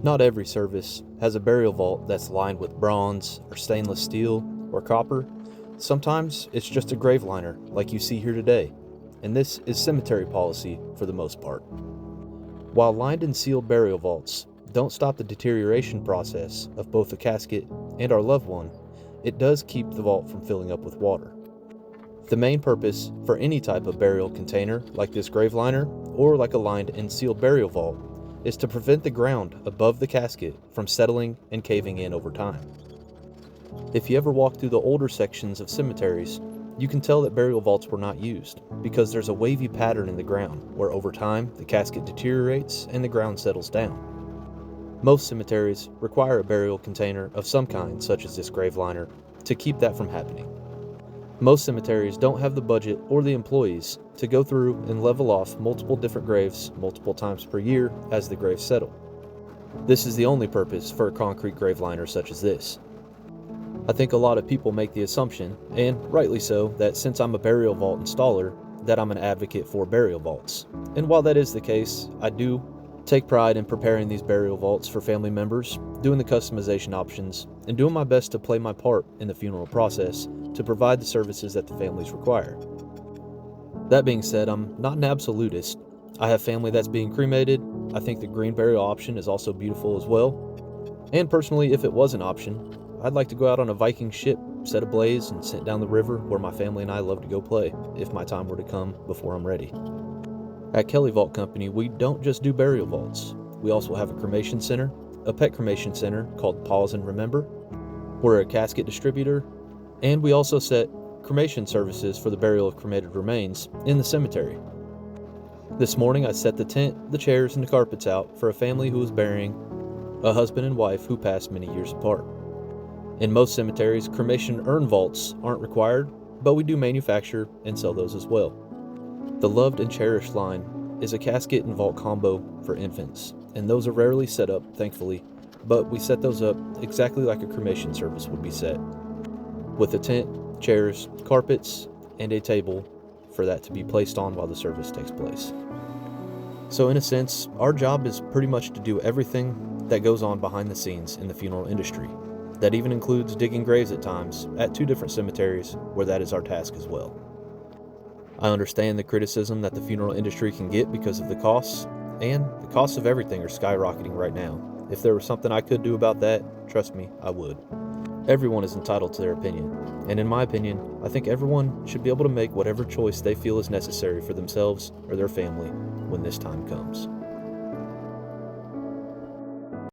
Not every service has a burial vault that's lined with bronze or stainless steel or copper. Sometimes it's just a grave liner like you see here today, and this is cemetery policy for the most part. While lined and sealed burial vaults don't stop the deterioration process of both the casket and our loved one, it does keep the vault from filling up with water. The main purpose for any type of burial container like this grave liner or like a lined and sealed burial vault is to prevent the ground above the casket from settling and caving in over time. If you ever walk through the older sections of cemeteries, you can tell that burial vaults were not used because there's a wavy pattern in the ground where over time the casket deteriorates and the ground settles down. Most cemeteries require a burial container of some kind, such as this grave liner, to keep that from happening. Most cemeteries don't have the budget or the employees to go through and level off multiple different graves multiple times per year as the graves settle. This is the only purpose for a concrete grave liner such as this. I think a lot of people make the assumption, and rightly so, that since I'm a burial vault installer, that I'm an advocate for burial vaults. And while that is the case, I do take pride in preparing these burial vaults for family members, doing the customization options, and doing my best to play my part in the funeral process to provide the services that the families require. That being said, I'm not an absolutist. I have family that's being cremated. I think the green burial option is also beautiful as well. And personally, if it was an option, I'd like to go out on a Viking ship, set ablaze, and sent down the river where my family and I love to go play, if my time were to come before I'm ready. At Kelly Vault Company, we don't just do burial vaults. We also have a cremation center, a pet cremation center called Pause and Remember. We're a casket distributor, and we also set cremation services for the burial of cremated remains in the cemetery. This morning I set the tent, the chairs, and the carpets out for a family who was burying a husband and wife who passed many years apart. In most cemeteries, cremation urn vaults aren't required, but we do manufacture and sell those as well. The Loved and Cherished line is a casket and vault combo for infants, and those are rarely set up, thankfully, but we set those up exactly like a cremation service would be set, with a tent, chairs, carpets, and a table for that to be placed on while the service takes place. So in a sense, our job is pretty much to do everything that goes on behind the scenes in the funeral industry. That even includes digging graves at times at 2 different cemeteries where that is our task as well. I understand the criticism that the funeral industry can get because of the costs, and the costs of everything are skyrocketing right now. If there was something I could do about that, trust me, I would. Everyone is entitled to their opinion, and in my opinion, I think everyone should be able to make whatever choice they feel is necessary for themselves or their family when this time comes.